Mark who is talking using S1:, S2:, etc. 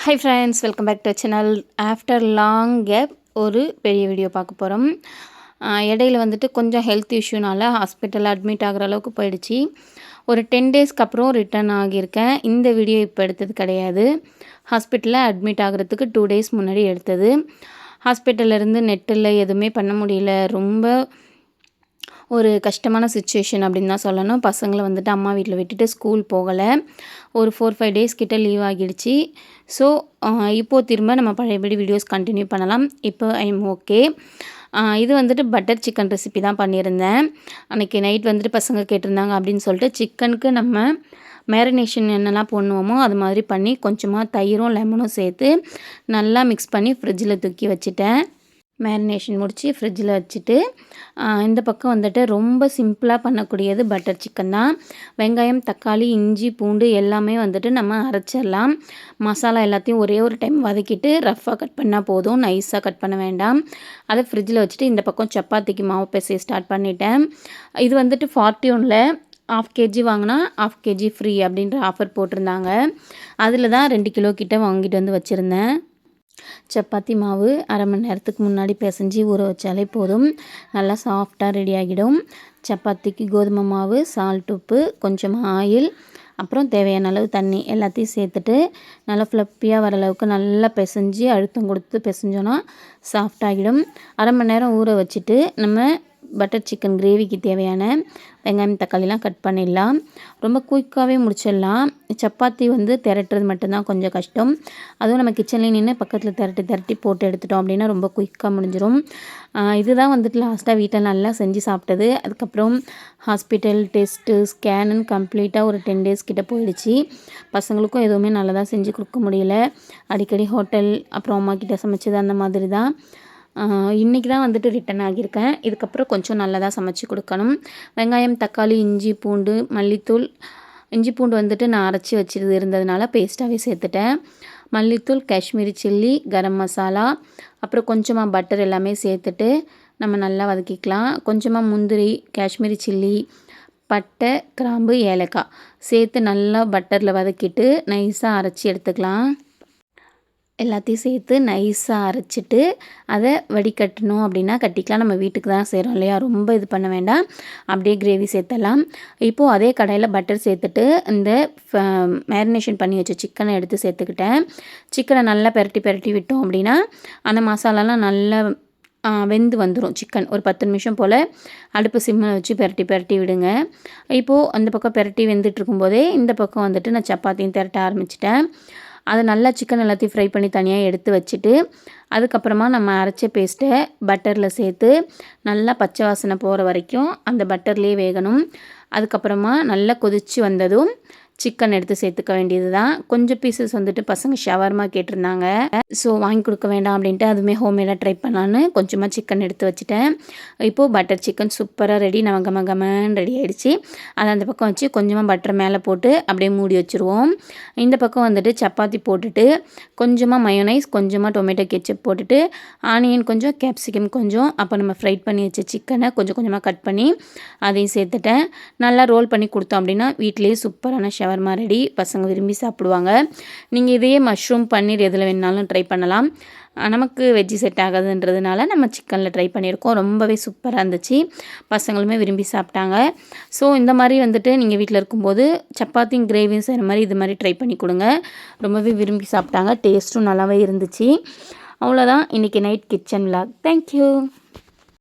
S1: High friends, welcome back to channel. After long gap ஒரு பெரிய video பார்க்க போகிறோம். இடையில வந்துட்டு கொஞ்சம் ஹெல்த் இஷ்யூனால் ஹாஸ்பிட்டலில் அட்மிட் ஆகிற அளவுக்கு போயிடுச்சு. ஒரு 10 டேஸ்க்கு அப்புறம் ரிட்டர்ன் ஆகியிருக்கேன். இந்த வீடியோ இப்போ எடுத்தது கிடையாது. ஹாஸ்பிட்டலில் அட்மிட் ஆகிறதுக்கு 2 டேஸ் முன்னாடி எடுத்தது. ஹாஸ்பிட்டல்லேருந்து நெட்டில் எதுவுமே பண்ண முடியல. ரொம்ப ஒரு கஷ்டமான சுச்சுவேஷன் அப்படின்னு தான் சொல்லணும். பசங்களை வந்துட்டு அம்மா வீட்டில் விட்டுட்டு ஸ்கூல் போகலை. ஒரு 4-5 டேஸ் கிட்ட லீவ் ஆகிடுச்சு. ஸோ இப்போது திரும்ப நம்ம பழையபடி வீடியோஸ் கண்டினியூ பண்ணலாம். இப்போ ஐ எம் ஓகே. இது வந்துட்டு பட்டர் சிக்கன் ரெசிபி தான் பண்ணியிருந்தேன். அன்றைக்கி நைட் வந்துட்டு பசங்க கேட்டிருந்தாங்க அப்படின்னு சொல்லிட்டு சிக்கனுக்கு நம்ம மேரினேஷன் என்னெல்லாம் பண்ணுவோமோ அது மாதிரி பண்ணி கொஞ்சமாக தயிரும் லெமனும் சேர்த்து நல்லா மிக்ஸ் பண்ணி ஃப்ரிட்ஜில் தூக்கி வச்சுட்டேன். மேரினேஷன் முடித்து ஃப்ரிட்ஜில் வச்சுட்டு இந்த பக்கம் வந்துட்டு ரொம்ப சிம்பிளாக பண்ணக்கூடியது பட்டர் சிக்கன் தான். வெங்காயம், தக்காளி, இஞ்சி, பூண்டு எல்லாமே வந்துட்டு நம்ம அரைச்சிடலாம். மசாலா எல்லாத்தையும் ஒரே ஒரு டைம் வதக்கிட்டு ரஃப்பாக கட் பண்ணால் போதும், நைஸாக கட் பண்ண வேண்டாம். அதை ஃப்ரிட்ஜில் வச்சுட்டு இந்த பக்கம் சப்பாத்திக்கு மாவு பேச ஸ்டார்ட் பண்ணிட்டேன். இது வந்துட்டு 41ல் 1/2 kg வாங்கினா 1/2 kg ஃப்ரீ அப்படின்ற ஆஃபர் போட்டிருந்தாங்க. அதில் தான் 2 கிலோ கிட்ட வாங்கிட்டு வந்து வச்சுருந்தேன். சப்பாத்தி மாவு அரை மணி நேரத்துக்கு முன்னாடி பிசைஞ்சு ஊற வச்சாலே போதும், நல்லா சாஃப்டாக ரெடி ஆகிடும். சப்பாத்திக்கு கோதுமை மாவு, சால்ட், உப்பு, கொஞ்சமாக ஆயில், அப்புறம் தேவையான அளவு தண்ணி எல்லாத்தையும் சேர்த்துட்டு நல்லா ஃப்ளப்பியாக வர அளவுக்கு நல்லா பிசைஞ்சு அழுத்தம் கொடுத்து பிசைஞ்சோன்னா சாஃப்டாகிடும். அரை மணி நேரம் ஊற வச்சுட்டு நம்ம பட்டர் சிக்கன் கிரேவிக்கு தேவையான வெங்காயம், தக்காளிலாம் கட் பண்ணிடலாம். ரொம்ப குயிக்காகவே முடிச்சிடலாம். சப்பாத்தி வந்து திரட்டுறது மட்டும்தான் கொஞ்சம் கஷ்டம். அதுவும் நம்ம கிச்சன்லேயே நின்று பக்கத்தில் திரட்டி போட்டு எடுத்துட்டோம் அப்படின்னா ரொம்ப குயிக்காக முடிஞ்சிடும். இதுதான் வந்துட்டு லாஸ்ட்டாக வீட்டில் நல்லா செஞ்சு சாப்பிட்டது. அதுக்கப்புறம் ஹாஸ்பிட்டல் டெஸ்ட்டு ஸ்கேனுன்னு கம்ப்ளீட்டாக ஒரு 10 டேஸ் கிட்ட போயிடுச்சு. பசங்களுக்கும் எதுவுமே நல்லதாக செஞ்சு கொடுக்க முடியல. அடிக்கடி ஹோட்டல் அப்புறம் அம்மா கிட்ட சமைச்சது அந்த மாதிரி தான். இன்றைக்கி தான் வந்துட்டு ரிட்டன் ஆகியிருக்கேன். இதுக்கப்புறம் கொஞ்சம் நல்லதாக சமைச்சு கொடுக்கணும். வெங்காயம், தக்காளி, இஞ்சி, பூண்டு, மல்லித்தூள், இஞ்சி பூண்டு வந்துட்டு நான் அரைச்சி வச்சுட்டு இருந்ததுனால பேஸ்ட்டாகவே சேர்த்துட்டேன். மல்லித்தூள், காஷ்மீரி சில்லி, கரம் மசாலா, அப்புறம் கொஞ்சமாக பட்டர் எல்லாமே சேர்த்துட்டு நம்ம நல்லா வதக்கிக்கலாம். கொஞ்சமாக முந்திரி, காஷ்மீரி சில்லி, பட்டை, கிராம்பு, ஏலக்காய் சேர்த்து நல்லா பட்டரில் வதக்கிட்டு நைஸாக அரைச்சி எடுத்துக்கலாம். எல்லாத்தையும் சேர்த்து நைஸாக அரைச்சிட்டு அதை வடிகட்டணும் அப்படின்னா கட்டிக்கலாம். நம்ம வீட்டுக்கு தான் செய்கிறோம் இல்லையா, ரொம்ப இது பண்ண வேண்டாம். அப்படியே கிரேவி சேர்த்தலாம். இப்போது அதே கடாயில் பட்டர் சேர்த்துட்டு இந்த மேரினேஷன் பண்ணி வச்ச சிக்கனை எடுத்து சேர்த்துக்கிட்டேன். சிக்கனை நல்லா பெரட்டி விட்டோம் அப்படின்னா அந்த மசாலாலாம் நல்லா வெந்து வந்துடும். சிக்கன் ஒரு 10 நிமிஷம் போல் அடுப்பு சிம்மில் வச்சு பெரட்டி விடுங்க. இப்போது அந்த பக்கம் பெரட்டி வெந்துட்டுருக்கும்போதே இந்த பக்கம் வந்துட்டு நான் சப்பாத்தியும் திரட்ட ஆரம்பிச்சிட்டேன். அதை நல்லா சிக்கன் எல்லாத்தையும் ஃப்ரை பண்ணி தனியாக எடுத்து வச்சுட்டு அதுக்கப்புறமா நம்ம அரைச்ச பேஸ்ட்டை பட்டரில் சேர்த்து நல்லா பச்சை வாசனை போகிற வரைக்கும் அந்த பட்டர்லேயே வேகணும். அதுக்கப்புறமா நல்லா கொதித்து வந்ததும் சிக்கன் எடுத்து சேர்த்துக்க வேண்டியது தான். கொஞ்சம் பீசஸ் வந்துட்டு பசங்க ஷவர்மா கேட்டிருந்தாங்க. ஸோ வாங்கி கொடுக்க வேண்டாம் அப்படின்ட்டு அதுவுமே ஹோம்மேடாக ட்ரை பண்ணலான்னு கொஞ்சமாக சிக்கன் எடுத்து வச்சுட்டேன். இப்போது பட்டர் சிக்கன் சூப்பராக ரெடி, நம்ம கமன்னு ரெடி ஆகிடுச்சு. அதை அந்த பக்கம் வச்சு கொஞ்சமாக பட்டர் மேலே போட்டு அப்படியே மூடி வச்சுருவோம். இந்த பக்கம் வந்துட்டு சப்பாத்தி போட்டுட்டு கொஞ்சமாக மயோனைஸ், கொஞ்சமாக டொமேட்டோ கெச்சப் போட்டுட்டு ஆனியன் கொஞ்சம், கேப்சிகம் கொஞ்சம், அப்போ நம்ம ஃப்ரைட் பண்ணி வச்ச சிக்கனை கொஞ்சமாக கட் பண்ணி அதையும் சேர்த்துட்டேன். நல்லா ரோல் பண்ணி கொடுத்தோம் அப்படின்னா வீட்டிலேயே சூப்பரான ஷவர்மா ரெடி. பசங்க விரும்பி சாப்பிடுவாங்க. நீங்கள் இதையே மஷ்ரூம், பன்னீர் எதில் வேணாலும் ட்ரை பண்ணலாம். நமக்கு வெஜ்ஜி செட் ஆகாதுன்றதுனால நம்ம சிக்கனில் ட்ரை பண்ணியிருக்கோம். ரொம்பவே சூப்பராக இருந்துச்சு. பசங்களுமே விரும்பி சாப்பிட்டாங்க. ஸோ இந்த மாதிரி வந்துட்டு நீங்கள் வீட்டில் இருக்கும்போது சப்பாத்தியும் கிரேவியும் செய்கிற மாதிரி இது மாதிரி ட்ரை பண்ணி கொடுங்க. ரொம்பவே விரும்பி சாப்பிட்டாங்க. டேஸ்ட்டும் நல்லாவே இருந்துச்சு. அவ்வளோதான் இன்றைக்கி நைட் கிச்சன் விலாக். தேங்க்யூ.